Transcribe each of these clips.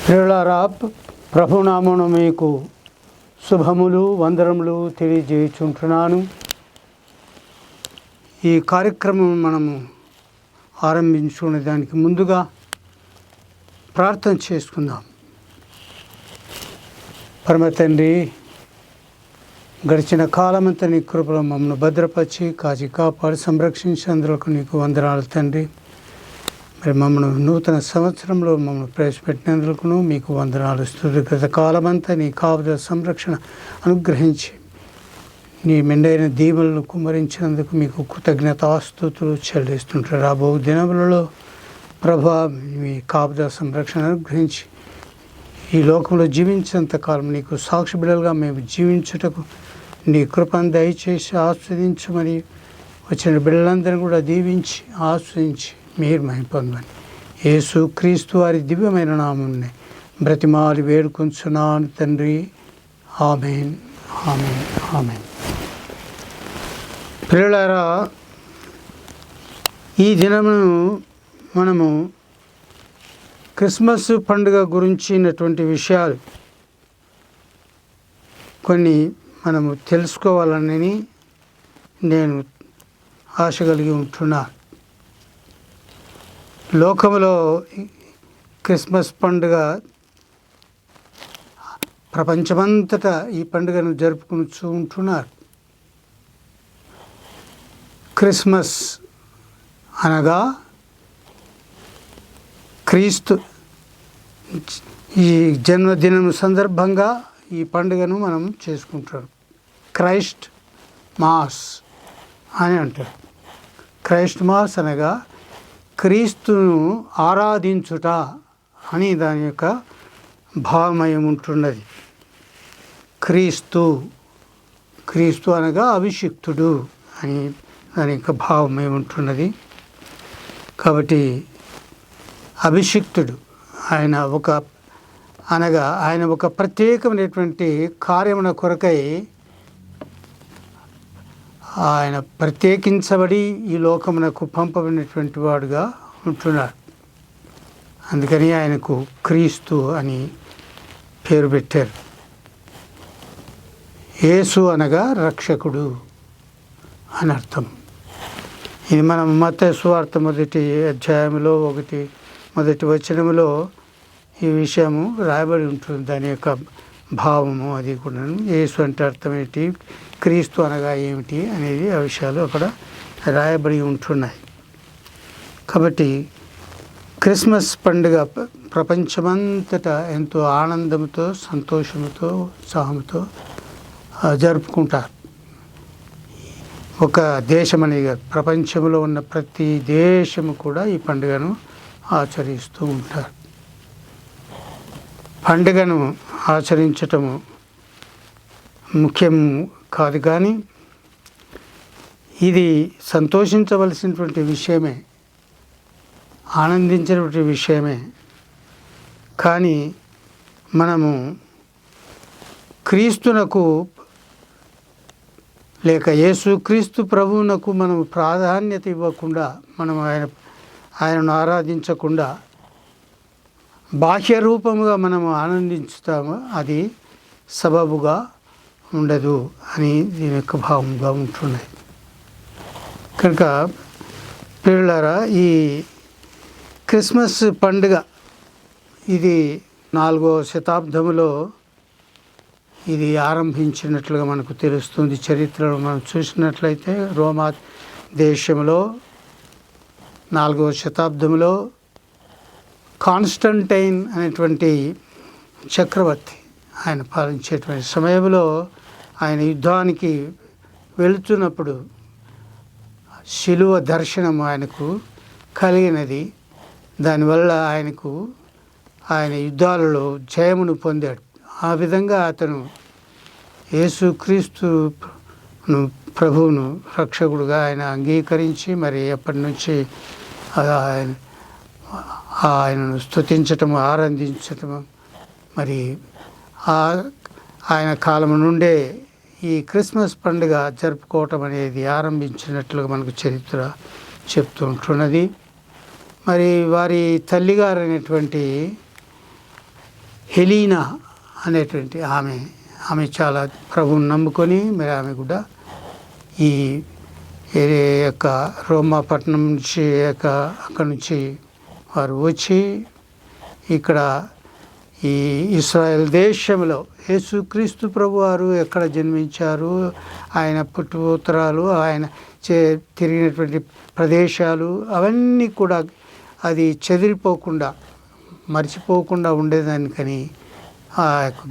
ప్రియులారా, ప్రభునామమున మీకు శుభములు వందనములు తెలియజేయుచుంటున్నాను. ఈ కార్యక్రమం మనము ఆరంభించుకునే దానికి ముందుగా ప్రార్థన చేసుకుందాం. పరమ తండ్రి, గడిచిన కాలమంతా నీ కృపలో మమ్మల్ని భద్రపరిచి కాచి కాపాడి సంరక్షించేందుకు నీకు వందనాలు తండ్రి. మరి మమ్మల్ని నూతన సంవత్సరంలో మమ్మల్ని ప్రవేశపెట్టినందుకు మీకు వందనాలు. గత కాలమంతా నీ కాపుదల సంరక్షణ అనుగ్రహించి నీ మెండైన దీవెనలను కుమ్మరించినందుకు మీకు కృతజ్ఞతాస్తుతులు చెల్లిస్తుంటారు. రాబో దినములలో ప్రభా మీ కాపుదల సంరక్షణ అనుగ్రహించి ఈ లోకంలో జీవించేంత కాలం నీకు సాక్షి బిడ్డలుగా మేము జీవించుటకు నీ కృపను దయచేసి ఆస్వాదించమని వచ్చిన బిడ్డలందరినీ కూడా దీవించి ఆస్వాదించి మీరు మహిమ పొందమని యేసు క్రీస్తు వారి దివ్యమైన నామమునే బ్రతిమాలి వేడుకొంచున్నాను తండ్రి. ఆమేన్, ఆమేన్, ఆమేన్. ప్రియులారా, ఈ దినమును మనము క్రిస్మస్ పండుగ గురించినటువంటి విషయాలు కొన్ని మనము తెలుసుకోవాలని నేను ఆశ కలిగి ఉంటున్నాను. లోకంలో క్రిస్మస్ పండుగ ప్రపంచమంతటా ఈ పండుగను జరుపుకుంటూ ఉంటున్నారు. క్రిస్మస్ అనగా క్రీస్తు ఈ జన్మదినం సందర్భంగా ఈ పండుగను మనం చేసుకుంటాం. క్రైస్ట్ మాస్ అని అంటారు. క్రైస్ట్ మాస్ అనగా క్రీస్తును ఆరాధించుట అని దాని యొక్క భావమయం ఉంటున్నది. క్రీస్తు అనగా అభిషిక్తుడు అని దాని యొక్క భావమయం ఉంటున్నది. కాబట్టి అభిషిక్తుడు ఆయన ఒక ప్రత్యేకమైనటువంటి కార్యమున కొరకై ఆయన ప్రత్యేకించబడి ఈ లోకమునకు పంపబడినటువంటి వాడుగా ఉంటున్నాడు. అందుకని ఆయనకు క్రీస్తు అని పేరు పెట్టారు. యేసు అనగా రక్షకుడు అని అర్థం. ఇది మనం మత్తయి సువార్త 1వ అధ్యాయంలో 1వ వచనములో ఈ విషయము రాయబడి ఉంటుంది. దాని యొక్క భావము అది కూడా యేసు అంటే అర్థం ఏంటి, క్రీస్తు అనగా ఏమిటి అనేది ఆ విషయాలు అక్కడ రాయబడి ఉంటున్నాయి. కాబట్టి క్రిస్మస్ పండుగ ప్రపంచమంతటా ఎంతో ఆనందంతో సంతోషంతో ఉత్సాహంతో జరుపుకుంటారు. ఒక దేశమని ప్రపంచంలో ఉన్న ప్రతి దేశము కూడా ఈ పండుగను ఆచరిస్తూ ఉంటారు. పండుగను ఆచరించటము ముఖ్యం కాదు, కానీ ఇది సంతోషించవలసినటువంటి విషయమే, ఆనందించినటువంటి విషయమే. కానీ మనము క్రీస్తునకు లేక యేసుక్రీస్తు ప్రభువునకు మనం ప్రాధాన్యత ఇవ్వకుండా, మనం ఆయనను ఆరాధించకుండా బాహ్య రూపముగా మనము ఆనందించుతాము, అది సబబుగా ఉండదు అని దీని యొక్క భావంగా ఉంటున్నాయి. కనుక పిల్లలారా, ఈ క్రిస్మస్ పండుగ ఇది 4వ శతాబ్దములో ఇది ఆరంభించినట్లుగా మనకు తెలుస్తుంది. చరిత్రలో మనం చూసినట్లయితే రోమా దేశంలో 4వ శతాబ్దంలో కాన్స్టంటైన్ అనేటువంటి చక్రవర్తి ఆయన పాలించేటువంటి సమయంలో ఆయన యుద్ధానికి వెళుతున్నప్పుడు శిలువ దర్శనం ఆయనకు కలిగినది. దానివల్ల ఆయన యుద్ధాలలో జయమును పొందాడు. ఆ విధంగా అతను యేసుక్రీస్తును ప్రభువును రక్షకుడుగా ఆయన అంగీకరించి మరి అప్పటి నుంచి ఆయనను స్తుతించటము, ఆరాధించటము, మరి ఆయన కాలం నుండే ఈ క్రిస్మస్ పండుగ జరుపుకోవటం అనేది ఆరంభించినట్లుగా మనకు చరిత్ర చెప్తూ ఉంటున్నది. మరి వారి తల్లిగారైనటువంటి హెలీనా అనేటువంటి ఆమె చాలా ప్రభువుని నమ్ముకొని మరి ఆమె కూడా ఈ యొక్క రోమా పట్టణం నుంచి అక్కడి నుంచి వారు వచ్చి ఇక్కడ ఈ ఇశ్రాయేల్ దేశంలో యేసుక్రీస్తు ప్రభు వారు ఎక్కడ జన్మించారు, ఆయన పుట్టుపూతరాలు, ఆయన తిరిగినటువంటి ప్రదేశాలు అవన్నీ కూడా అది చెదిరిపోకుండా మర్చిపోకుండా ఉండేదానికని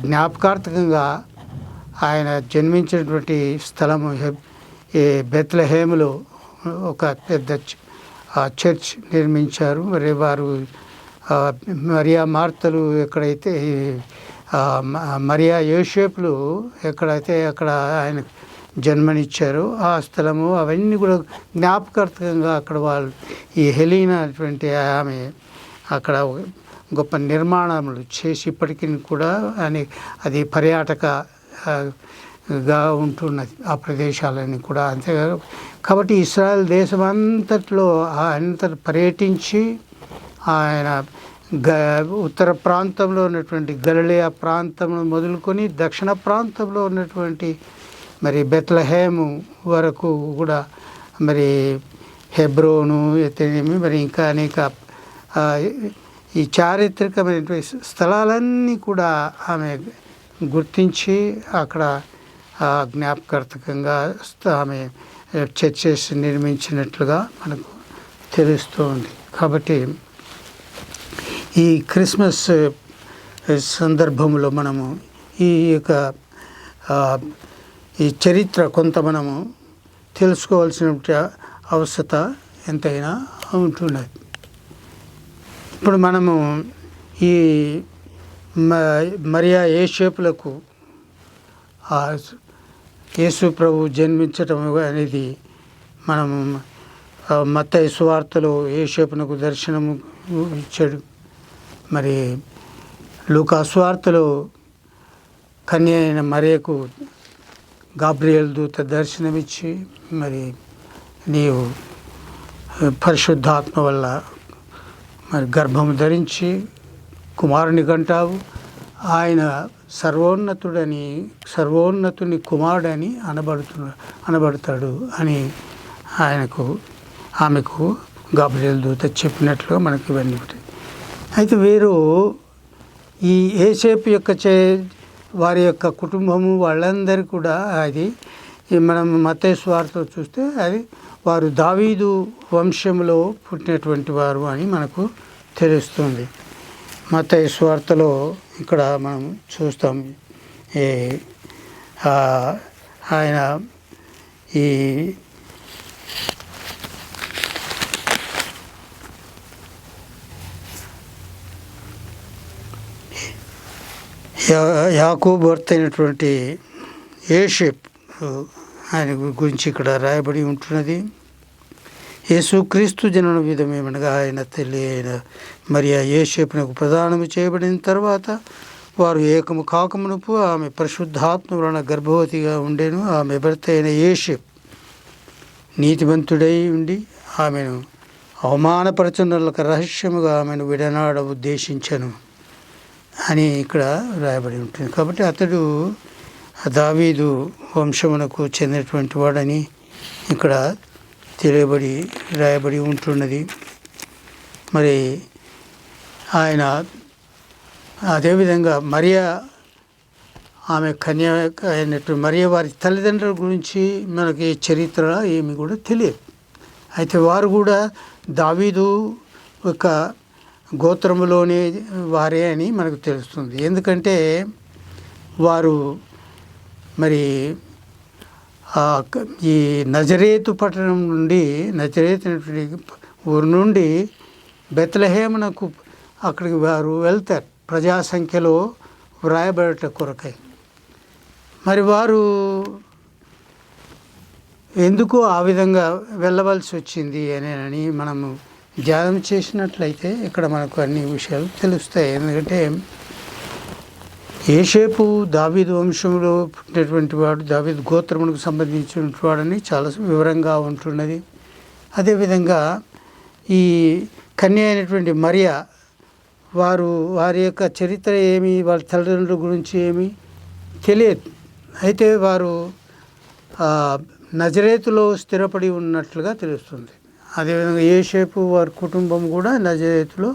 జ్ఞాపకార్థకంగా ఆయన జన్మించినటువంటి స్థలము బెత్లెహేములో ఒక పెద్ద చర్చ్ నిర్మించారు. మరి వారు మరియా మార్తలు ఎక్కడైతే మరియా యోసేపులు ఎక్కడైతే అక్కడ ఆయన జన్మనిచ్చారు ఆ స్థలము అవన్నీ కూడా జ్ఞాపకార్థకంగా అక్కడ వాళ్ళు ఈ హెలీనా అటువంటి ఆమె అక్కడ గొప్ప నిర్మాణములు చేసి ఇప్పటికీ కూడా అది పర్యాటకగా ఉంటున్నది ఆ ప్రదేశాలన్నీ కూడా. అంతేకాదు కాబట్టి ఇశ్రాయేల్ దేశం అంతట్లో పర్యటించి ఆయన ఉత్తర ప్రాంతంలో ఉన్నటువంటి గలిలయ ప్రాంతం మొదలుకొని దక్షిణ ప్రాంతంలో ఉన్నటువంటి మరి బెత్లెహేము వరకు కూడా మరి హెబ్రోను అయితేనేమి మరి ఇంకా అనేక ఈ చారిత్రకమైనటువంటి స్థలాలన్నీ కూడా ఆమె గుర్తించి అక్కడ జ్ఞాపకార్థకంగా ఆమె చర్చెస్ నిర్మించినట్లుగా మనకు తెలుస్తుంది. కాబట్టి ఈ క్రిస్మస్ సందర్భంలో మనము ఈ యొక్క ఈ చరిత్ర కొంత మనము తెలుసుకోవాల్సిన అవసరత ఎంతైనా ఉంటున్నది. ఇప్పుడు మనము ఈ మరియా యోసేపులకు యేసు ప్రభు జన్మించటం అనేది మనము మత్తయి సువార్తలో యోసేపునకు దర్శనము ఇచ్చాడు. మరి లూకా సువార్తలో కన్య అయిన మరియకు గాబ్రియేల్ దూత దర్శనమిచ్చి మరి నీవు పరిశుద్ధాత్మ వల్ల మరి గర్భము ధరించి కుమారుని కంటావు, ఆయన సర్వోన్నతుని కుమారుడని అనబడతాడు అని ఆమెకు గాబ్రియేల్ దూత చెప్పినట్లుగా మనకి ఇవన్నీ ఉంటాయి. అయితే వీరు ఈ యోసేపు యొక్క వారి యొక్క కుటుంబము వాళ్ళందరూ కూడా అది మనం మత్తయి సువార్తలో చూస్తే అది వారు దావీదు వంశంలో పుట్టినటువంటి వారు అని మనకు తెలుస్తుంది. మత్తయి సువార్తలో ఇక్కడ మనం చూస్తాం ఆయన ఈ యాకోబు భర్త అయినటువంటి యోసేపు ఆయన గురించి ఇక్కడ రాయబడి ఉంటున్నది. యేసుక్రీస్తు జనన విధమేమనగా ఆయన తల్లి అయిన మరియా యోసేపునకు ప్రదానము చేయబడిన తర్వాత వారు ఏకము కాకమునుపు ఆమె పరిశుద్ధాత్మ వలన గర్భవతిగా ఉండెను. ఆమె భర్త అయిన యోసేపు నీతిమంతుడై ఉండి ఆమెను అవమానపరచునలకు రహస్యముగా ఆమెను విడనాడ ఉద్దేశించను అని ఇక్కడ రాయబడి ఉంటుంది. కాబట్టి అతడు దావీదు వంశమునకు చెందినటువంటి వాడని ఇక్కడ రాయబడి ఉంటున్నది. మరి ఆయన అదేవిధంగా మరియా ఆమె కన్య అయినట్టు మరియా వారి తల్లిదండ్రుల గురించి మనకి చరిత్ర ఏమి కూడా తెలియదు. అయితే వారు కూడా దావీదు ఒక గోత్రములోని వారే అని మనకు తెలుస్తుంది. ఎందుకంటే వారు మరి ఈ నజరేతు పట్టణం నుండి నజరేతు ఊరు నుండి బెత్లెహేమునకు అక్కడికి వారు వెళ్తారు ప్రజాసంఖ్యలో వ్రాయబడట కొరకై. మరి వారు ఎందుకు ఆ విధంగా వెళ్ళవలసి వచ్చింది అని మనము ధ్యానం చేసినట్లయితే ఇక్కడ మనకు అన్ని విషయాలు తెలుస్తాయి. ఎందుకంటే యోసేపు దావీదు వంశంలో పుట్టినటువంటి వాడు, దావీదు గోత్రమునకు సంబంధించినటువంటి వాడని చాలా వివరంగా ఉంటున్నది. అదేవిధంగా ఈ కన్య అయినటువంటి మరియా వారి యొక్క చరిత్ర ఏమి, వాళ్ళ తల్లిదండ్రుల గురించి ఏమి తెలియదు. అయితే వారు నజరేతులో స్థిరపడి ఉన్నట్లుగా తెలుస్తుంది. అదేవిధంగా యోసేపు వారి కుటుంబం కూడా నజరేతులో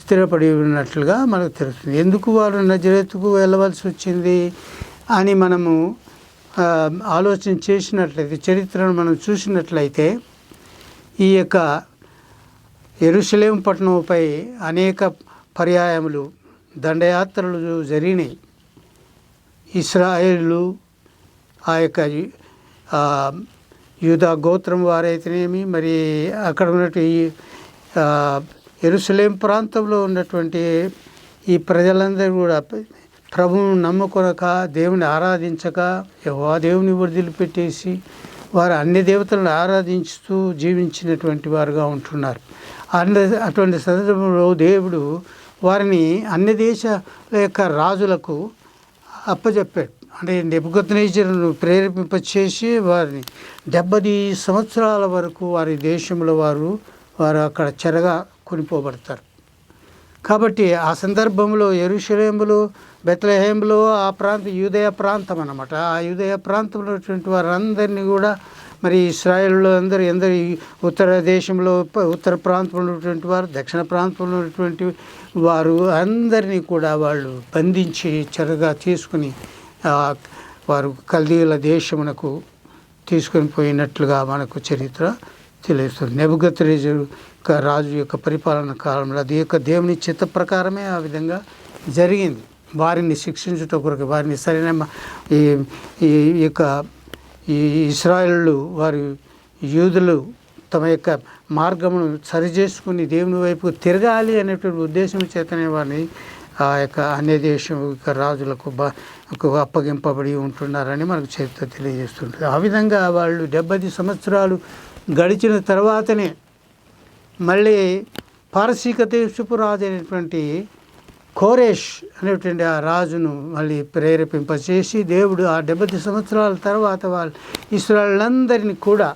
స్థిరపడి ఉన్నట్లుగా మనకు తెలుస్తుంది. ఎందుకు వారు నజరేతుకు వెళ్ళవలసి వచ్చింది అని మనము ఆలోచన చేసినట్లయితే, చరిత్రను మనం చూసినట్లయితే, ఈ యొక్క యెరూషలేము పట్టణంపై అనేక పర్యాయములు దండయాత్రలు జరిగినాయి. ఇశ్రాయేలు ఆ యొక్క యూదా గోత్రం వారైతేనేమి, మరి అక్కడ ఉన్నటువంటి యెరూషలేము ప్రాంతంలో ఉన్నటువంటి ఈ ప్రజలందరూ కూడా ప్రభువును నమ్ముకొనక, దేవుని ఆరాధించక, యెహోవా దేవుని వదిలిపెట్టేసి వారు అన్ని దేవతలను ఆరాధించుతూ జీవించినటువంటి వారుగా ఉంటున్నారు. అటువంటి సందర్భంలో దేవుడు వారిని అన్ని దేశాల యొక్క రాజులకు అప్పచెప్పాడు. అంటే నెబుకద్నెజరును ప్రేరేపింపచేసి వారిని 70 సంవత్సరాల వరకు వారి దేశంలో వారు అక్కడ చెరగా కొనిపోబడతారు. కాబట్టి ఆ సందర్భంలో యెరూషలేములో, బెత్లెహేములో ఆ ప్రాంతం యూదయ ప్రాంతం అన్నమాట. ఆ యూదయ ప్రాంతంలో ఉన్నటువంటి వారందరినీ కూడా మరి ఇశ్రాయేలులో అందరూ ఉత్తర దేశంలో, ఉత్తర ప్రాంతంలో ఉన్నటువంటి వారు, దక్షిణ ప్రాంతంలో ఉన్నటువంటి వారు అందరినీ కూడా వాళ్ళు బంధించి చెరగా తీసుకుని వారు కల్దీయుల దేశమునకు తీసుకొని పోయినట్లుగా మనకు చరిత్ర తెలుస్తుంది. నెబుకద్నెజరు రాజు యొక్క పరిపాలన కాలంలో అది యొక్క దేవుని చిత్త ప్రకారమే ఆ విధంగా జరిగింది. వారిని శిక్షించుట కొరకు, వారిని సరైన ఈ ఇశ్రాయేలు వారి యూదులు తమ యొక్క మార్గమును సరిచేసుకుని దేవుని వైపు తిరగాలి అనేటువంటి ఉద్దేశం చేతనే వారిని ఆ యొక్క అన్య దేశం యొక్క రాజులకు అప్పగింపబడి ఉంటున్నారని మనకు చరిత్ర తెలియజేస్తుంటుంది. ఆ విధంగా వాళ్ళు 70 సంవత్సరాలు గడిచిన తర్వాతనే మళ్ళీ పారసీక దేశపు రాజు అయినటువంటి కోరేష్ అనేటువంటి ఆ రాజును మళ్ళీ ప్రేరేపింపచేసి దేవుడు ఆ 70 సంవత్సరాల తర్వాత వాళ్ళు ఇశ్రాయేలులందరినీ కూడా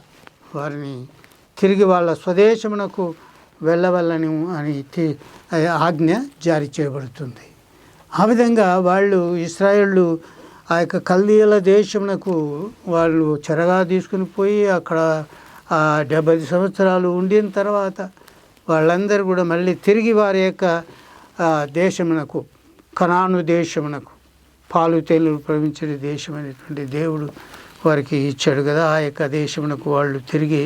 వారిని తిరిగి వాళ్ళ స్వదేశమునకు వెళ్ళవలని అని ఆజ్ఞ జారీ చేయబడుతుంది. ఆ విధంగా వాళ్ళు ఇశ్రాయేలు ఆ యొక్క కల్దీయుల దేశమునకు వాళ్ళు చెరగా తీసుకుని పోయి అక్కడ 70 సంవత్సరాలు ఉండిన తర్వాత వాళ్ళందరూ కూడా మళ్ళీ తిరిగి వారి యొక్క దేశమునకు, కనాను దేశమునకు, పాలు తేనెలు ప్రవహించే దేశమైనటువంటి దేవుడు వారికి ఇచ్చాడు కదా, ఆ యొక్క దేశమునకు వాళ్ళు తిరిగి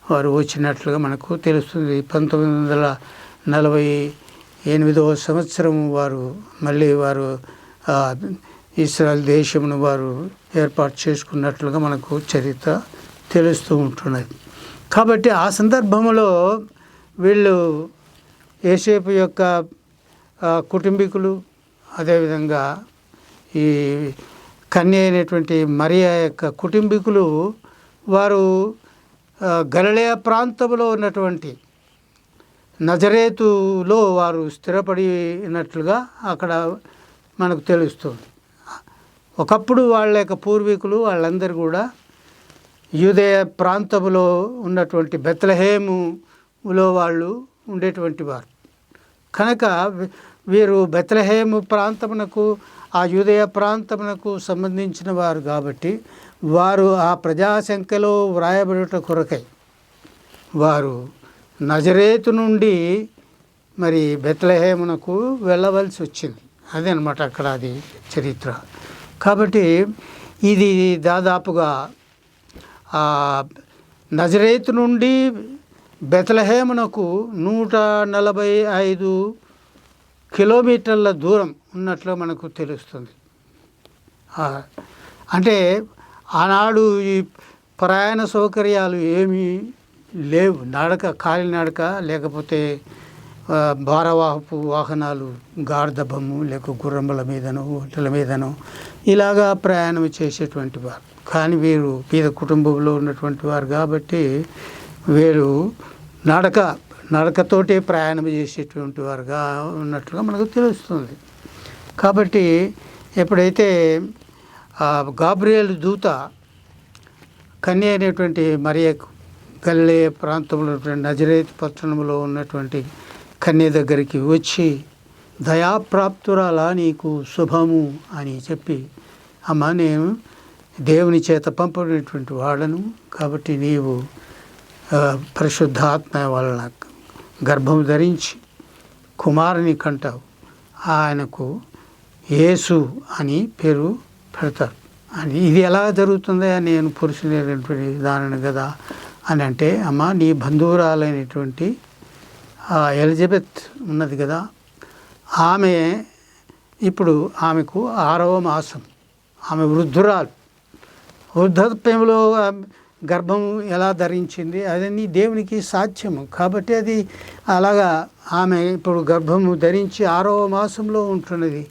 వారు వచ్చినట్లుగా మనకు తెలుస్తుంది. 1948వ సంవత్సరం మళ్ళీ వారు ఇశ్రాయేల్ దేశమును వారు ఏర్పాటు చేసుకున్నట్లుగా మనకు చరిత్ర తెలుస్తూ ఉంటున్నది. కాబట్టి ఆ సందర్భంలో వీళ్ళు యోసేపు యొక్క కుటుంబీకులు, అదేవిధంగా ఈ కన్య అయినటువంటి మరియా యొక్క కుటుంబీకులు వారు గలిలయ ప్రాంతంలో ఉన్నటువంటి నజరేతులో వారు స్థిరపడినట్లుగా అక్కడ మనకు తెలుస్తుంది. ఒకప్పుడు వాళ్ళ యొక్క పూర్వీకులు వాళ్ళందరూ కూడా యూదయ ప్రాంతంలో ఉన్నటువంటి బెత్లెహేములో వాళ్ళు ఉండేటువంటి వారు కనుక వీరు బెత్లెహేము ప్రాంతమునకు, ఆ యూదయ ప్రాంతమునకు సంబంధించిన వారు కాబట్టి వారు ఆ ప్రజాసంఖ్యలో వ్రాయబడుట కొరకై వారు నజరేతు నుండి మరి బెత్లెహేమునకు వెళ్ళవలసి వచ్చింది. అదే అన్నమాట అక్కడ అది చరిత్ర. కాబట్టి ఇది దాదాపుగా నజరేతు నుండి బెత్లెహేమునకు 145 కిలోమీటర్ల దూరం ఉన్నట్లు మనకు తెలుస్తుంది. అంటే ఆనాడు ఈ ప్రయాణ సౌకర్యాలు ఏమీ లేవు. కాలినడక లేకపోతే భారవాహపు వాహనాలు, గార్ధబము లేక గుర్రముల మీదనో ఒంటెల మీదనో ఇలాగా ప్రయాణం చేసేటువంటి వారు. కానీ వీరు పేద కుటుంబంలో ఉన్నటువంటి వారు కాబట్టి వీరు నడకతోటే ప్రయాణం చేసేటువంటి వారుగా ఉన్నట్లుగా మనకు తెలుస్తుంది. కాబట్టి ఎప్పుడైతే గాబ్రియేలు దూత కన్య అయినటువంటి మరియకు గలిలయ ప్రాంతంలో నజరేతు పట్టణంలో ఉన్నటువంటి కన్య దగ్గరికి వచ్చి దయాప్రాప్తురాలా నీకు శుభము అని చెప్పి, అమ్మ నేను దేవుని చేత పంపబడినటువంటి వాడను, కాబట్టి నీవు పరిశుద్ధాత్మ వలన గర్భం ధరించి కుమారుని కంటావు, ఆయనకు యేసు అని పేరు పెడతారు అని. ఇది ఎలా జరుగుతుందా, నేను పురుషులైనటువంటి దానిని కదా అని అంటే, అమ్మ నీ బంధువురాలైనటువంటి ఎలిజబెత్ ఉన్నది కదా, ఆమె ఇప్పుడు ఆమెకు 6వ మాసం, ఆమె వృద్ధురాలు. వృద్ధాప్యంలో గర్భం ఎలా ధరించింది అదని దేవునికి సాధ్యము. కాబట్టి అది అలాగా ఆమె ఇప్పుడు గర్భము ధరించి 6వ మాసంలో ఉంటున్నది.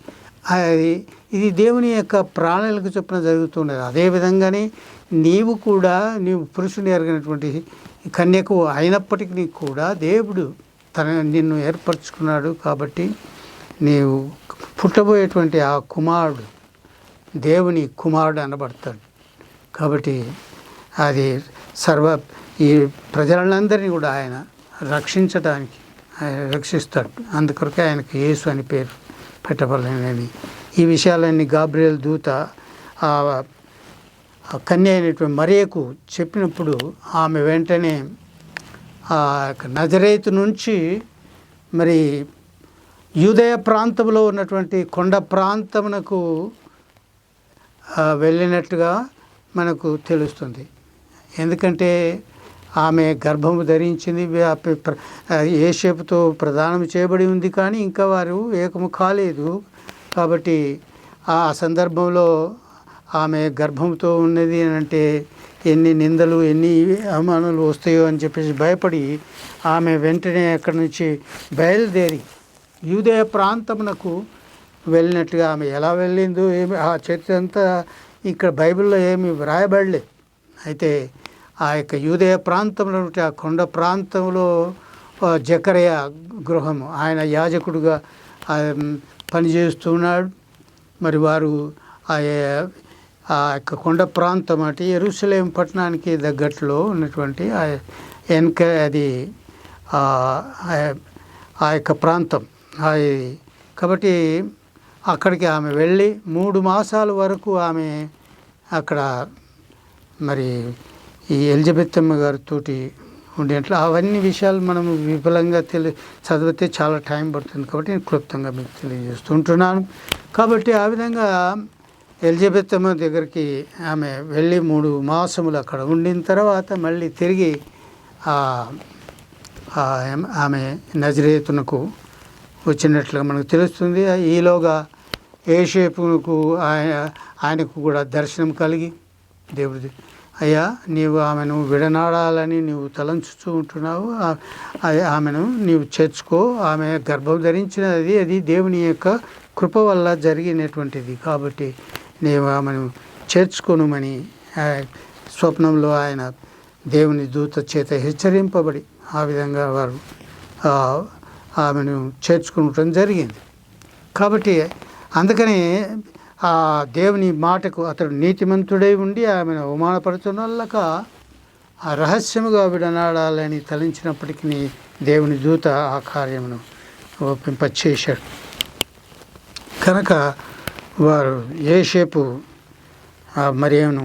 ఇది దేవుని యొక్క ప్రాణాలకు చొప్పున జరుగుతున్నది. అదేవిధంగానే నీవు కూడా, నీవు పురుషుని ఎరగినటువంటి కన్యకు అయినప్పటికీ కూడా దేవుడు నిన్ను ఏర్పరచుకున్నాడు. కాబట్టి నీవు పుట్టబోయేటువంటి ఆ కుమారుడు దేవుని కుమారుడు అనబడతాడు. కాబట్టి అది ఈ ప్రజలందరినీ కూడా ఆయన రక్షించడానికి ఆయన రక్షిస్తాడు. అందుకొరకే ఆయనకు యేసు అని పేరు పెట్టబడలేని. ఈ విషయాలన్నీ గాబ్రియల్ దూత ఆ కన్య అయినటువంటి మరియకు చెప్పినప్పుడు ఆమె వెంటనే నజరేతు నుంచి మరి యూదయ ప్రాంతంలో ఉన్నటువంటి కొండ ప్రాంతమునకు వెళ్ళినట్టుగా మనకు తెలుస్తుంది. ఎందుకంటే ఆమె గర్భము ధరించింది, యోసేపుతో ప్రదానం చేయబడి ఉంది, కానీ ఇంకా వారు ఏకము కాలేదు. కాబట్టి ఆ సందర్భంలో ఆమె గర్భంతో ఉన్నది అని అంటే ఎన్ని నిందలు, ఎన్ని అవమానాలు వస్తాయో అని చెప్పేసి భయపడి ఆమె వెంటనే అక్కడి నుంచి బయలుదేరి యూదయ ప్రాంతమునకు వెళ్ళినట్టుగా, ఆమె ఎలా వెళ్ళిందో ఏమి ఆ చరిత్ర అంతా ఇక్కడ బైబిల్లో ఏమి వ్రాయబడలేదు. అయితే ఆ యొక్క యూదయ ప్రాంతంలో ఆ కొండ ప్రాంతంలో జకరయ గృహము, ఆయన యాజకుడుగా పనిచేస్తున్నాడు. మరి వారు ఆ యొక్క కొండ ప్రాంతం అంటే యెరూషలేం పట్టణానికి దగ్గరలో ఉన్నటువంటి అది ఆ యొక్క ప్రాంతం. కాబట్టి అక్కడికి ఆమె వెళ్ళి 3 మాసాల వరకు ఆమె అక్కడ మరి ఈ ఎలిజబెత్ అమ్మ గారితో ఉండేట్లు అవన్నీ విషయాలు మనం విపులంగా చదివితే చాలా టైం పడుతుంది. కాబట్టి నేను క్లుప్తంగా మీకు తెలియజేస్తుంటున్నాను. కాబట్టి ఆ విధంగా ఎలిజబెత్ అమ్మ దగ్గరికి ఆమె వెళ్ళి 3 మాసములు అక్కడ ఉండిన తర్వాత మళ్ళీ తిరిగి ఆమె నజరేతునకు వచ్చినట్లుగా మనకు తెలుస్తుంది. ఈలోగా యోసేపునకు ఆయనకు కూడా దర్శనం కలిగి, దేవుడి అయ్యా నీవు ఆమెను విడనాడాలని నీవు తలంచుతూ ఉంటున్నావు, ఆమెను నీవు చేర్చుకో, ఆమె గర్భం ధరించినది అది దేవుని యొక్క కృప వల్ల జరిగినటువంటిది, కాబట్టి నీవు ఆమెను చేర్చుకోనుమని స్వప్నంలో ఆయన దేవుని దూత చేత హెచ్చరింపబడి ఆ విధంగా వారు ఆమెను చేర్చుకోవటం జరిగింది. కాబట్టి అందుకని ఆ దేవుని మాటకు అతడు నీతిమంతుడై ఉండి ఆమెను అవమానపడుతున్న వాళ్ళక ఆ రహస్యముగా విడనాడాలని తలంచినప్పటికీ దేవుని దూత ఆ కార్యమును ఒప్పింపచేశాడు. కనుక వారు యోసేపు మరియను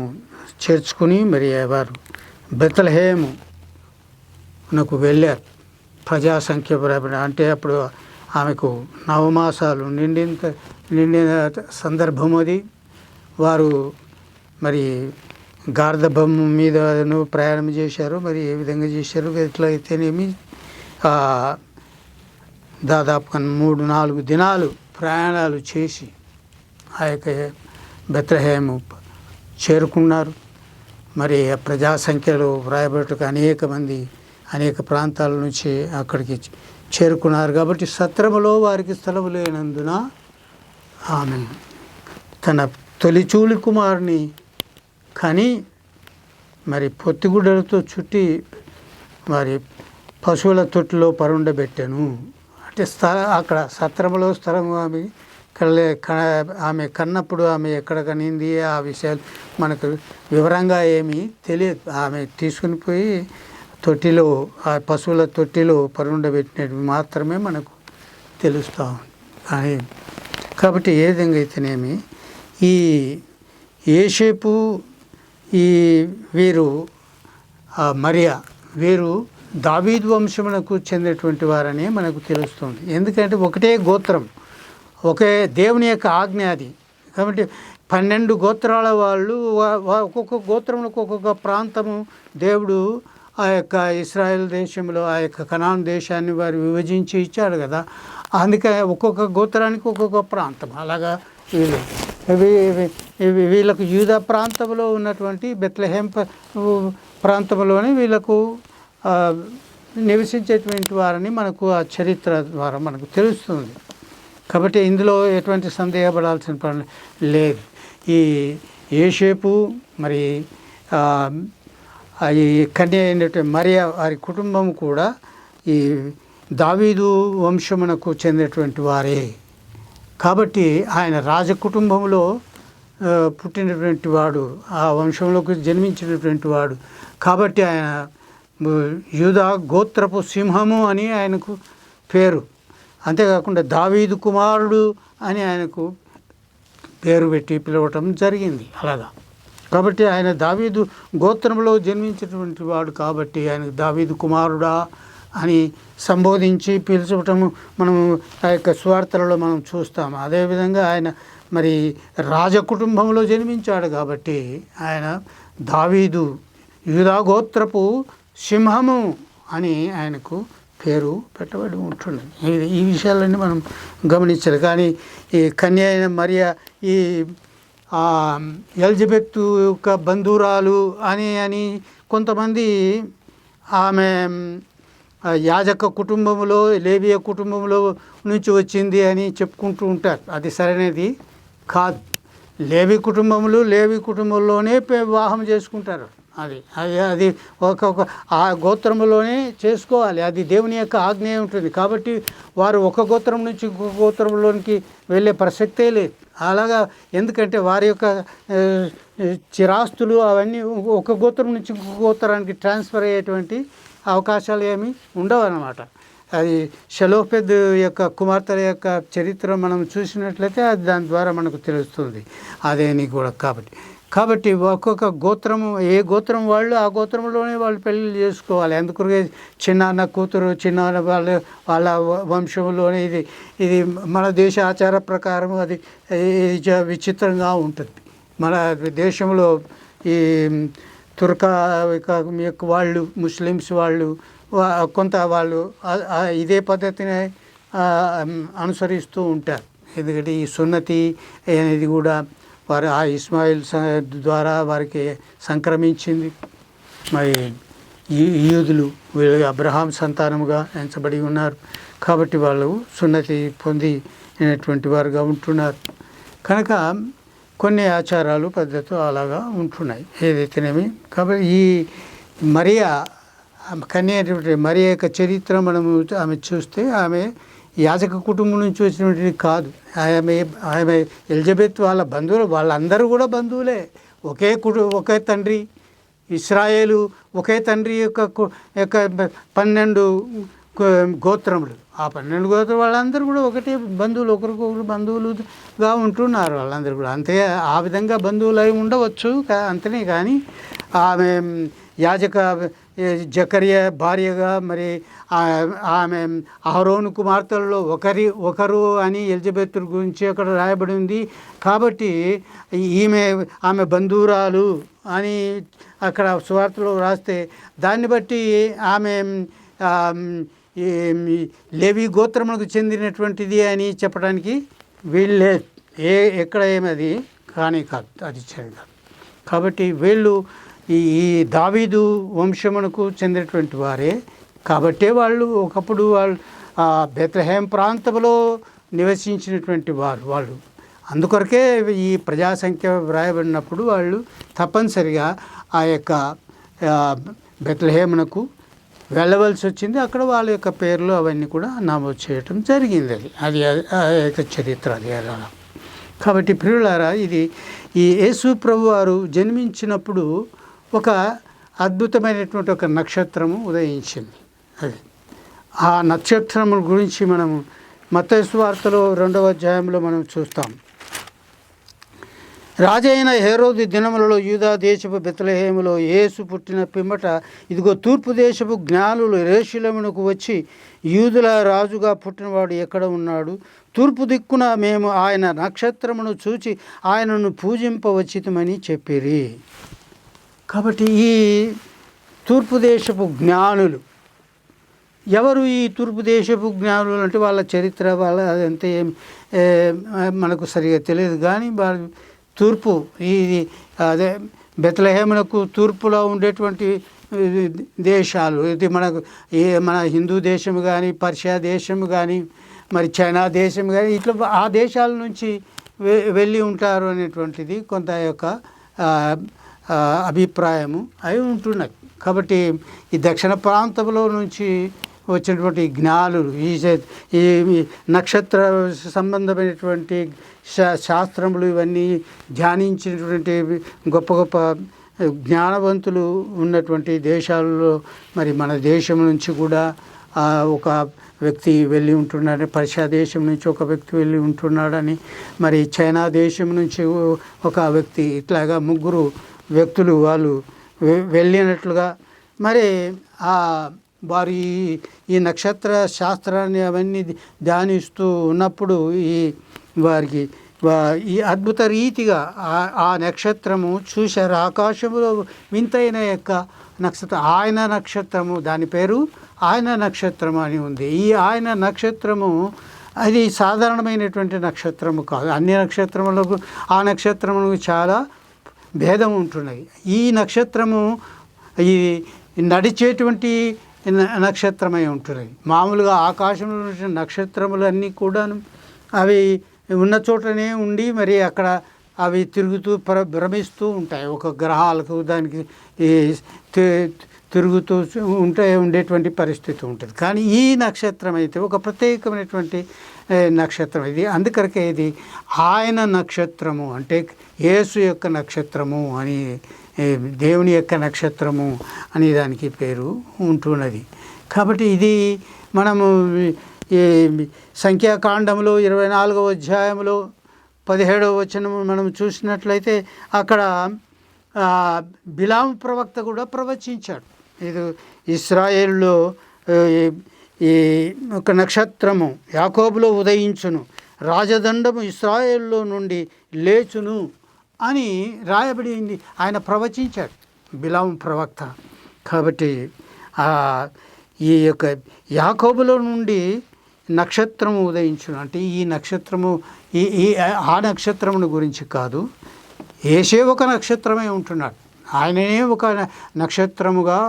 చేర్చుకుని మరి వారు బెత్లెహేమునకు వెళ్ళారు. ప్రజాసంఖ్య అంటే అప్పుడు ఆమెకు 9 మాసాలు నిండిన సందర్భం అది. వారు మరి గార్ధబొమ్మ మీదను ప్రయాణం చేశారు. మరి ఏ విధంగా చేశారు ఎట్లయితేనేమి దాదాపుగా 3-4 దినాలు ప్రయాణాలు చేసి ఆ యొక్క బెత్లెహేము చేరుకున్నారు. మరి ప్రజాసంఖ్యలో వ్రాయబట్టుకు అనేక ప్రాంతాల నుంచి అక్కడికి చేరుకున్నారు. కాబట్టి సత్రములో వారికి స్థలము లేనందున ఆమె తన తొలిచూలి కుమారుని కని మరి పొత్తిగుడ్డలతో చుట్టి మరి పశువుల తొట్టిలో పరుండబెట్టాను. అంటే అక్కడ సత్రములో స్థలము ఆమె కన్నప్పుడు ఆమె ఎక్కడ కనింది ఆ విషయాలు మనకు వివరంగా ఏమీ తెలియదు. ఆమె తీసుకుని పోయి తొట్టిలో ఆ పశువుల తొట్టిలో పరుండబెట్టినవి మాత్రమే మనకు తెలుస్తూ ఉంది. కానీ కాబట్టి ఏ విధంగా అయితేనేమి ఈ యోసేపు ఈ వీరు మరియా వీరు దావీదు వంశమునకు చెందినటువంటి వారని మనకు తెలుస్తుంది. ఎందుకంటే ఒకటే గోత్రం, ఒకే దేవుని యొక్క ఆజ్ఞ అది. కాబట్టి 12 గోత్రాల వాళ్ళు ఒక్కొక్క గోత్రంలో ఒక్కొక్క ప్రాంతము దేవుడు ఆ యొక్క ఇశ్రాయేల్ దేశంలో ఆ యొక్క కనాన్ దేశాన్ని వారు విభజించి ఇచ్చాడు కదా. అందుకే ఒక్కొక్క గోత్రానికి ఒక్కొక్క ప్రాంతం. అలాగా వీళ్ళకు యూదా ప్రాంతంలో ఉన్నటువంటి బెత్లెహేం ప్రాంతంలోనే వీళ్ళకు నివసించేటువంటి వారని మనకు ఆ చరిత్ర ద్వారా మనకు తెలుస్తుంది. కాబట్టి ఇందులో ఎటువంటి సందేహపడాల్సిన పని లేదు. ఈ యోసేపు మరి ఈ కన్య అయినటువంటి మరియా వారి కుటుంబం కూడా ఈ దావీదు వంశమునకు చెందినటువంటి వారే. కాబట్టి ఆయన రాజకుటుంబంలో పుట్టినటువంటి వాడు, ఆ వంశంలోకి జన్మించినటువంటి వాడు. కాబట్టి ఆయన యూదా గోత్రపు సింహము అని ఆయనకు పేరు. అంతేకాకుండా దావీదు కుమారుడు అని ఆయనకు పేరు పెట్టి పిలవటం జరిగింది. అలాగా కాబట్టి ఆయన దావీదు గోత్రంలో జన్మించినటువంటి వాడు కాబట్టి ఆయనకు దావీదు కుమారుడా అని సంబోధించి పిలుచటము మనం ఆ యొక్క స్వార్థలలో మనం చూస్తాము. అదేవిధంగా ఆయన మరి రాజకుటుంబంలో జన్మించాడు కాబట్టి ఆయన దావీదు యూదా గోత్రపు సింహము అని ఆయనకు పేరు పెట్టబడి ఉంటున్నది. ఈ విషయాలన్నీ మనం గమనించాలి. కానీ ఈ కన్య అయిన మరియా ఈ ఎలిజబెత్ యొక్క బంధువురాలు అని కొంతమంది ఆమె యాజక కుటుంబంలో లేవియ కుటుంబంలో నుంచి వచ్చింది అని చెప్పుకుంటూ ఉంటారు. అది సరైనది కాదు. లేవి కుటుంబంలోనే వివాహం చేసుకుంటారు. అది ఒక ఆ గోత్రంలోనే చేసుకోవాలి. అది దేవుని యొక్క ఆజ్ఞ ఉంటుంది. కాబట్టి వారు ఒక గోత్రం నుంచి ఇంకొక గోత్రంలోనికి వెళ్ళే ప్రసక్తే లేదు. అలాగా ఎందుకంటే వారి యొక్క చిరాస్తులు అవన్నీ ఒక గోత్రం నుంచి ఇంకొక గోత్రానికి ట్రాన్స్ఫర్ అయ్యేటువంటి అవకాశాలు ఏమీ ఉండవు అన్నమాట. అది షెలోపెద్ యొక్క కుమార్తెల యొక్క చరిత్ర మనం చూసినట్లయితే అది దాని ద్వారా మనకు తెలుస్తుంది అదేని కూడా. కాబట్టి ఒక్కొక్క గోత్రము ఏ గోత్రం వాళ్ళు ఆ గోత్రంలోనే వాళ్ళు పెళ్ళిళ్ళు చేసుకోవాలి. అందుకు చిన్నాన్న కూతురు చిన్నాన్న వాళ్ళ వంశంలోనే ఇది మన దేశ ఆచార ప్రకారం అది విచిత్రంగా ఉంటుంది. మన దేశంలో ఈ తుర్కా యొక్క వాళ్ళు ముస్లిమ్స్ వాళ్ళు కొంత వాళ్ళు ఇదే పద్ధతిని అనుసరిస్తూ ఉంటారు. ఎందుకంటే ఈ సున్నతి అనేది కూడా వారు ఆ ఇస్మాయిల్ ద్వారా వారికి సంక్రమించింది. మరి యూదులు వీళ్ళు అబ్రహాం సంతానముగా ఎంచబడి ఉన్నారు కాబట్టి వాళ్ళు సున్నతి పొందినటువంటి వారుగా ఉంటున్నారు. కనుక కొన్ని ఆచారాలు పద్ధతులు అలాగా ఉంటున్నాయి ఏదైతేనేమి. కాబట్టి ఈ మరియా కన్య మరియా యొక్క చరిత్ర మనము ఆమె చూస్తే ఆమె యాజక కుటుంబం నుంచి వచ్చినటువంటిది కాదు. ఆమె ఎలిజబెత్ వాళ్ళ బంధువులు, వాళ్ళందరూ కూడా బంధువులే. ఒకే తండ్రి ఇశ్రాయేలు, ఒకే తండ్రి యొక్క 12 గోత్రములు. ఆ 12 గోత్రం వాళ్ళందరూ కూడా ఒకటే బంధువులు, ఒకరికొకరు బంధువులుగా ఉంటున్నారు వాళ్ళందరూ కూడా. అంతే ఆ విధంగా బంధువులు అయి ఉండవచ్చు అంతనే. కానీ ఆమె యాజక జకరియా భార్యగా మరి ఆమె అహరోను కుమార్తెలలో ఒకరు అని ఎలిజబెత్ గురించి అక్కడ రాయబడి ఉంది. కాబట్టి ఆమె బంధువురాలు అని అక్కడ సువార్తలో రాస్తే దాన్ని బట్టి ఆమె లేవి గోత్రములకు చెందినటువంటిది అని చెప్పడానికి వీళ్ళే ఎక్కడ ఏమది కానీ కాదు, అది కాదు. కాబట్టి వీళ్ళు ఈ దావీదు వంశమునకు చెందినటువంటి వారే. కాబట్టే వాళ్ళు ఒకప్పుడు వాళ్ళు బెత్లెహేం ప్రాంతంలో నివసించినటువంటి వాళ్ళు. అందుకొరకే ఈ ప్రజాసంఖ్య వ్రాయబడినప్పుడు వాళ్ళు తప్పనిసరిగా ఆ యొక్క బెత్లెహేమునకు వెళ్ళవలసి వచ్చింది. అక్కడ వాళ్ళ యొక్క పేర్లు అవన్నీ కూడా నమోదు చేయటం జరిగింది. అది ఆ యొక్క చరిత్ర అది అలా. కాబట్టి ప్రియులారా, ఇది ఈ యేసు ప్రభు వారు జన్మించినప్పుడు ఒక అద్భుతమైనటువంటి ఒక నక్షత్రము ఉదయించింది. అది ఆ నక్షత్రము గురించి మనము మత్తయి సువార్తలో 2వ అధ్యాయంలో మనం చూస్తాం. రాజైన హేరోదు దినములలో యూదా దేశపు బెత్లెహేములో యేసు పుట్టిన పిమ్మట ఇదిగో తూర్పు దేశపు జ్ఞానులు యెరూషలేమునకు వచ్చి, యూదుల రాజుగా పుట్టినవాడు ఎక్కడ ఉన్నాడు? తూర్పు దిక్కున మేము ఆయన నక్షత్రమును చూచి ఆయనను పూజింపవచ్చితమని చెప్పిరి. కాబట్టి ఈ తూర్పు దేశపు జ్ఞానులు ఎవరు? ఈ తూర్పు దేశపు జ్ఞానులు అంటే వాళ్ళ చరిత్ర వాళ్ళ అదంతా మనకు సరిగా తెలియదు. కానీ వాళ్ళు తూర్పు అదే బెత్లెహేమునకు తూర్పులో ఉండేటువంటి దేశాలు, ఇది మన హిందూ దేశం కానీ, పర్షియా దేశం కానీ, మరి చైనా దేశం కానీ, ఇట్లా ఆ దేశాల నుంచి వెళ్ళి ఉంటారు అనేటువంటిది కొంత యొక్క అభిప్రాయము అవి ఉంటున్నాయి. కాబట్టి ఈ దక్షిణ ప్రాంతంలో నుంచి వచ్చినటువంటి జ్ఞానులు ఈ నక్షత్ర సంబంధమైనటువంటి శాస్త్రములు ఇవన్నీ ధ్యానించినటువంటి గొప్ప గొప్ప జ్ఞానవంతులు ఉన్నటువంటి దేశాలలో మరి మన దేశం నుంచి కూడా ఒక వ్యక్తి వెళ్ళి ఉంటున్నాడని, పర్షియా దేశం నుంచి ఒక వ్యక్తి వెళ్ళి ఉంటున్నాడని, మరి చైనా దేశం నుంచి ఒక వ్యక్తి, ఇట్లాగా 3 వ్యక్తులు వాళ్ళు వెళ్ళినట్లుగా మరి వారు ఈ నక్షత్ర శాస్త్రాన్ని అవన్నీ ధ్యానిస్తూ ఉన్నప్పుడు వారికి ఈ అద్భుత రీతిగా ఆ నక్షత్రము చూశారు. ఆకాశంలో వింతైన యొక్క నక్షత్రం, ఆయన నక్షత్రము, దాని పేరు ఆయన నక్షత్రము అని ఉంది. ఈ ఆయన నక్షత్రము అది సాధారణమైనటువంటి నక్షత్రము కాదు. అన్ని నక్షత్రములకు ఆ నక్షత్రములకు చాలా భేదం ఉంటున్నది. ఈ నక్షత్రము ఈ నడిచేటువంటి నక్షత్రమై ఉంటున్నది. మామూలుగా ఆకాశంలో ఉన్న నక్షత్రములన్నీ కూడా అవి ఉన్న చోటనే ఉండి మరి అక్కడ అవి తిరుగుతూ భ్రమిస్తూ ఉంటాయి. ఒక గ్రహాలకు దానికి తిరుగుతూ ఉండేటువంటి పరిస్థితి ఉంటుంది. కానీ ఈ నక్షత్రం అయితే ఒక ప్రత్యేకమైనటువంటి నక్షత్రం ఇది. అందుకరకే ఇది ఆయన నక్షత్రము, అంటే యేసు యొక్క నక్షత్రము అని, దేవుని యొక్క నక్షత్రము అని దానికి పేరు ఉంటున్నది. కాబట్టి ఇది మనము ఈ సంఖ్యాకాండంలో 24వ అధ్యాయంలో 17వ వచనం మనం చూసినట్లయితే అక్కడ బిలాము ప్రవక్త కూడా ప్రవచించాడు. ఇది ఇశ్రాయేలులో ఈ ఒక నక్షత్రము యాకోబులో ఉదయించును, రాజదండము ఇశ్రాయేలులో నుండి లేచును అని రాయబడింది. ఆయన ప్రవచించాడు, బిలాము ప్రవక్త. కాబట్టి ఈ యొక్క యాకోబులో నుండి నక్షత్రము ఉదయించును అంటే ఈ నక్షత్రము ఆ నక్షత్రమును గురించి కాదు, యేసే ఒక నక్షత్రమే ఉంటున్నాడు. ఆయననే ఒక నక్షత్రముగా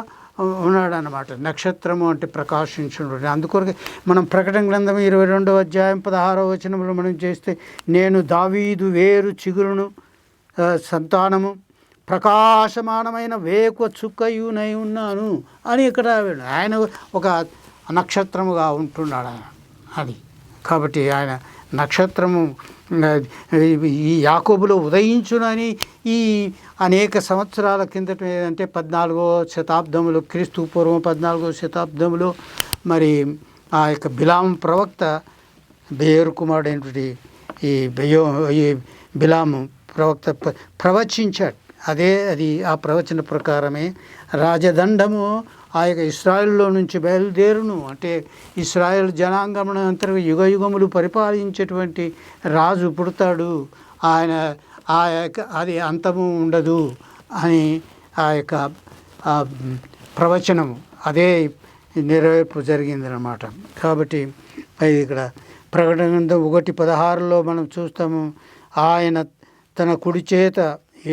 ఉన్నాడు అన్నమాట. నక్షత్రము అంటే ప్రకాశించున్నాడు. అందుకొరకు మనం ప్రకటన గ్రంథం 22వ అధ్యాయం 16వ వచనంలో మనం చేస్తే, నేను దావీదు వేరు చిగురును సంతానము, ప్రకాశమానమైన వేకువ చుక్కయునై ఉన్నాను అని ఇక్కడ ఆయన ఒక నక్షత్రముగా ఉంటున్నాడు ఆయన. అది కాబట్టి ఆయన నక్షత్రము ఈ యాకోబులో ఉదయించునని ఈ అనేక సంవత్సరాల కిందట ఏదంటే 14వ శతాబ్దంలో, క్రీస్తు పూర్వం 14వ శతాబ్దంలో మరి ఆ యొక్క బిలాము ప్రవక్త బేయరు కుమారుడైనటువంటి ఈ బిలాము ప్రవక్త ప్రవచించాడు. అది ఆ ప్రవచన ప్రకారమే రాజదండము ఆ యొక్క ఇశ్రాయేలులో నుంచి బయలుదేరును, అంటే ఇశ్రాయేల్ జనాంగమును అంతర్గత యుగయుగములు పరిపాలించేటువంటి రాజు పుడతాడు, ఆయన ఆ యొక్క అది అంతము ఉండదు అని ఆ యొక్క ప్రవచనము అదే నెరవేర్పు జరిగిందనమాట. కాబట్టి అది ఇక్కడ ప్రకటన 1:16లో మనం చూస్తాము, ఆయన తన కుడి చేత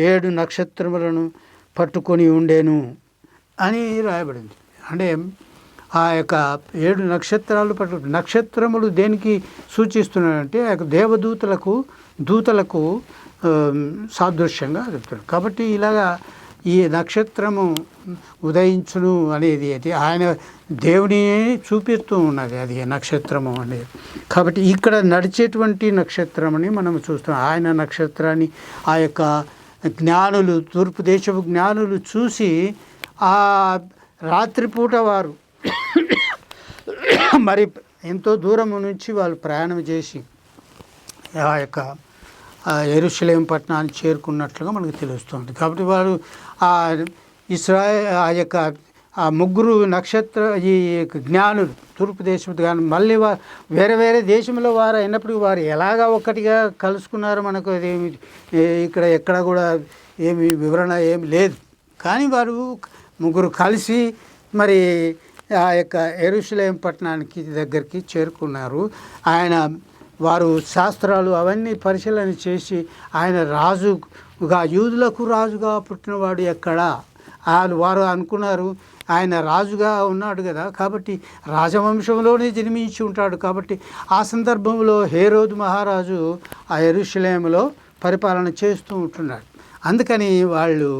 7 నక్షత్రములను పట్టుకొని ఉండేను అని రాయబడింది. అంటే ఆ యొక్క 7 నక్షత్రాలు నక్షత్రములు దేనికి సూచిస్తున్నాయంటే ఆ యొక్క దూతలకు సాదృశ్యంగా చెప్తారు. కాబట్టి ఇలాగా ఈ నక్షత్రము ఉదయించును అనేది అది ఆయన దేవుని చూపిస్తూ ఉన్నది, అది నక్షత్రము అనేది. కాబట్టి ఇక్కడ నడిచేటువంటి నక్షత్రమని మనం చూస్తాం. ఆయన నక్షత్రాన్ని ఆ యొక్క జ్ఞానులు, తూర్పు దేశపు జ్ఞానులు చూసి ఆ రాత్రిపూట వారు మరి ఎంతో దూరం నుంచి వాళ్ళు ప్రయాణం చేసి ఆ యొక్క యెరూషలేము పట్టణాన్ని చేరుకున్నట్లుగా మనకు తెలుస్తుంది. కాబట్టి వారు ఆ యొక్క ఆ ముగ్గురు నక్షత్ర ఈ జ్ఞానులు తూర్పు దేశం కానీ మళ్ళీ వేరే వేరే దేశంలో వారు అయినప్పుడు వారు ఎలాగా ఒక్కటిగా కలుసుకున్నారో మనకు అదేమి ఇక్కడ ఎక్కడ కూడా ఏమి వివరణ ఏమి లేదు. కానీ వారు ముగ్గురు కలిసి మరి ఆ యొక్క యెరూషలేము పట్టణానికి దగ్గరికి చేరుకున్నారు. వారు శాస్త్రాలు అవన్నీ పరిశీలన చేసి ఆయన రాజుగా యూదులకు రాజుగా పుట్టినవాడు ఎక్కడా వారు అనుకున్నారు. ఆయన రాజుగా ఉన్నాడు కదా, కాబట్టి రాజవంశంలోనే జన్మించి ఉంటాడు. కాబట్టి ఆ సందర్భంలో హేరోదు మహారాజు ఆ యెరూషలేములో పరిపాలన చేస్తూ ఉంటున్నాడు. అందుకని వాళ్ళు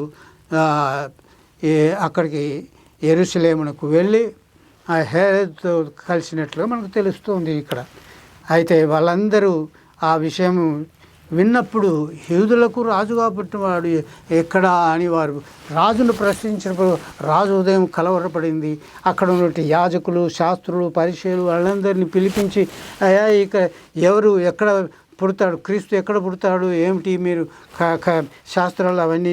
అక్కడికి యెరూషలేమునకు వెళ్ళి ఆ హేరోదుతో కలిసినట్లుగా మనకు తెలుస్తుంది ఇక్కడ. అయితే వాళ్ళందరూ ఆ విషయం విన్నప్పుడు యూదులకు రాజుగా పుట్టినవాడు ఎక్కడా అని వారు రాజును ప్రశ్నించినప్పుడు రాజు ఉదయం కలవరపడింది. అక్కడ ఉన్నటువంటి యాజకులు, శాస్త్రులు, పరిచయులు వాళ్ళందరినీ పిలిపించి, అయ్యా ఇక ఎవరు ఎక్కడ పుడతాడు, క్రీస్తు ఎక్కడ పుడతాడు, ఏమిటి మీరు శాస్త్రాలు అవన్నీ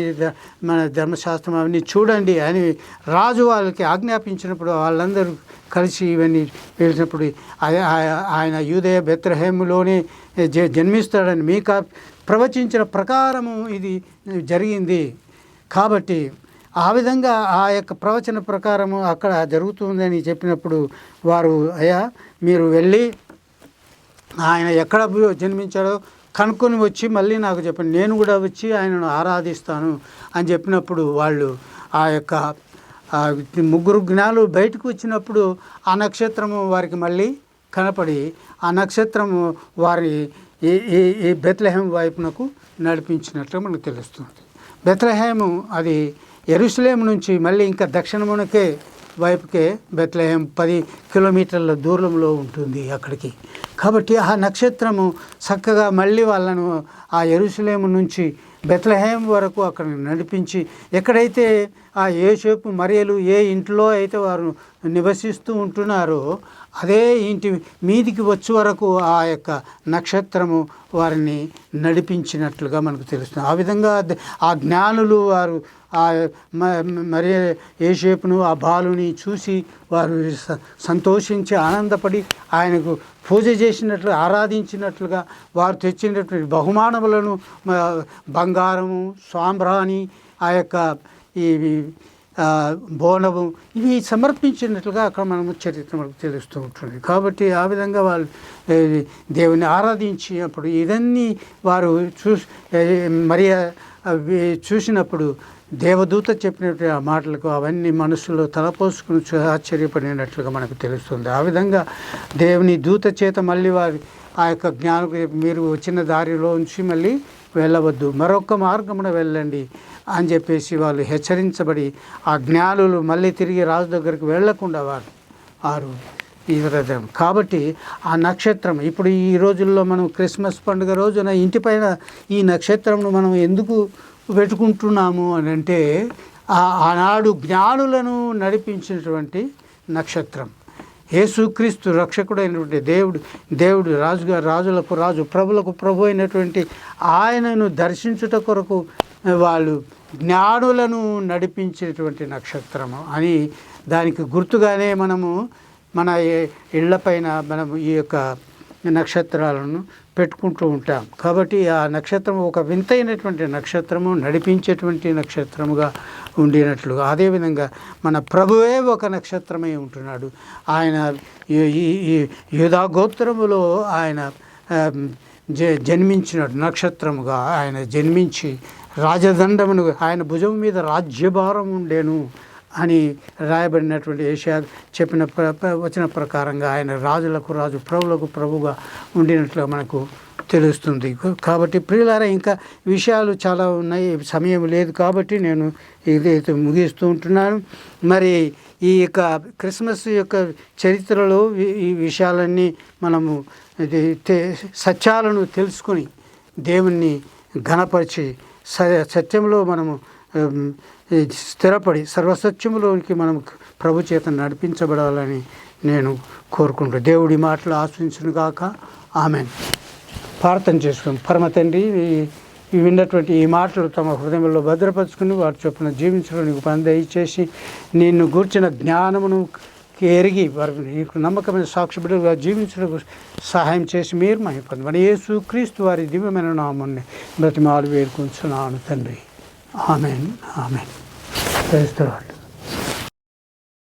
మన ధర్మశాస్త్రం అవన్నీ చూడండి అని రాజు వాళ్ళకి ఆజ్ఞాపించినప్పుడు వాళ్ళందరూ కలిసి ఇవన్నీ వెళ్ళినప్పుడు ఆయన యూదయ బెత్లెహేములోనే జన్మిస్తాడని మీకు ప్రవచించిన ప్రకారము ఇది జరిగింది. కాబట్టి ఆ విధంగా ఆ యొక్క ప్రవచన ప్రకారము అక్కడ జరుగుతుందని చెప్పినప్పుడు వారు అయ్యా మీరు వెళ్ళి ఆయన ఎక్కడ జన్మించాడో కనుక్కొని వచ్చి మళ్ళీ నాకు చెప్పండి, నేను కూడా వచ్చి ఆయనను ఆరాధిస్తాను అని చెప్పినప్పుడు వాళ్ళు ఆ యొక్క ముగ్గురు జ్ఞానులు బయటకు వచ్చినప్పుడు ఆ నక్షత్రము వారికి మళ్ళీ కనపడి ఆ నక్షత్రము వారి ఈ బెత్లెహేము వైపునకు నడిపించినట్లు మనకు తెలుస్తుంది. బెత్లెహేము అది యెరూషలేము నుంచి మళ్ళీ ఇంకా దక్షిణమునకే వైపుకే బెత్లెహేము 10 కిలోమీటర్ల దూరంలో ఉంటుంది అక్కడికి. కాబట్టి ఆ నక్షత్రము చక్కగా మళ్ళీ వాళ్ళను ఆ యెరూషలేము నుంచి బెత్లెహేము వరకు అక్కడ నడిపించి ఎక్కడైతే ఆ యోసేపు మరియలు ఏ ఇంట్లో అయితే వారు నివసిస్తూ ఉంటున్నారో అదే ఇంటి మీదికి వచ్చే వరకు ఆ యొక్క నక్షత్రము వారిని నడిపించినట్లుగా మనకు తెలుస్తుంది. ఆ విధంగా ఆ జ్ఞానులు వారు మరి యోసేపును ఆ బాలుని చూసి వారు సంతోషించి ఆనందపడి ఆయనకు పూజ చేసినట్లు ఆరాధించినట్లుగా వారు తెచ్చినటువంటి బహుమానములను బంగారము, సాంబ్రాణి, ఆ యొక్క ఈ బోనము ఇవి సమర్పించినట్లుగా అక్కడ మనము చరిత్ర మనకు తెలుస్తూ ఉంటుంది. కాబట్టి ఆ విధంగా వాళ్ళు దేవుని ఆరాధించినప్పుడు ఇదన్నీ వారు చూసినప్పుడు దేవదూత చెప్పినటువంటి ఆ మాటలకు అవన్నీ మనసులో తలపోసుకుని ఆశ్చర్యపడినట్లుగా మనకు తెలుస్తుంది. ఆ విధంగా దేవుని దూత చేత మళ్ళీ వారి ఆ యొక్క జ్ఞానం మీరు వచ్చిన దారిలో ఉంచి మళ్ళీ వెళ్ళవద్దు, మరొక మార్గమున వెళ్ళండి అని చెప్పేసి వాళ్ళు హెచ్చరించబడి ఆ జ్ఞానులు మళ్ళీ తిరిగి రాజు దగ్గరికి వెళ్లకుండా వారు కాబట్టి ఆ నక్షత్రం ఇప్పుడు ఈ రోజుల్లో మనం క్రిస్మస్ పండుగ రోజున ఇంటిపైన ఈ నక్షత్రంను మనం ఎందుకు పెట్టుకుంటున్నాము అని అంటే ఆనాడు జ్ఞానులను నడిపించినటువంటి నక్షత్రం యేసుక్రీస్తు రక్షకుడైనటువంటి దేవుడు రాజుగా రాజులకు రాజు ప్రభులకు ప్రభు అయినటువంటి ఆయనను దర్శించుట కొరకు వాళ్ళు జ్ఞానులను నడిపించేటువంటి నక్షత్రము అని దానికి గుర్తుగానే మనము మన ఇళ్లపైన మనము ఈ యొక్క నక్షత్రాలను పెట్టుకుంటూ ఉంటాం. కాబట్టి ఆ నక్షత్రం ఒక వింతైనటువంటి నక్షత్రము, నడిపించేటువంటి నక్షత్రముగా ఉండినట్లుగా అదేవిధంగా మన ప్రభువే ఒక నక్షత్రమై ఉంటున్నాడు. ఆయన ఈ యూదా గోత్రములో ఆయన జన్మించినట్టు నక్షత్రముగా ఆయన జన్మించి రాజదండమును ఆయన భుజం మీద రాజ్యభారం ఉండేను అని రాయబడినటువంటి యెషయా చెప్పిన వచన ప్రకారంగా ఆయన రాజులకు రాజు ప్రభులకు ప్రభుగా ఉండినట్లుగా మనకు తెలుస్తుంది. కాబట్టి ప్రియులారా ఇంకా విషయాలు చాలా ఉన్నాయి, సమయం లేదు కాబట్టి నేను ఇదైతే ముగిస్తూ ఉంటున్నాను. మరి ఈ యొక్క క్రిస్మస్ యొక్క చరిత్రలో ఈ విషయాలన్నీ మనము సత్యాలను తెలుసుకొని దేవుణ్ణి ఘనపరిచి సత్యంలో మనము స్థిరపడి సర్వసత్యములోనికి మనం ప్రభు చేత నడిపించబడాలని నేను కోరుకుంటూ దేవుడి మాటలు ఆశించును గాక. ఆమెన్. ప్రార్థన చేసుకుని పరమ తండ్రి, ఈ విన్నటువంటి ఈ మాటలు తమ హృదయంలో భద్రపరుచుకుని వాటి చొప్పున జీవించడం నీకు పని దయచేసి నిన్ను గూర్చిన జ్ఞానమును ఎరిగి వారి నీకు నమ్మకమైన సాక్షి బిడ్డలుగా జీవించడం సహాయం చేసి మీరు మహిమ మన యేసు క్రీస్తు వారి దివ్యమైన నామాన్ని బ్రతిమాలు వేడుకుంటున్నాను తండ్రి. Amen. Amen. Praise the lord.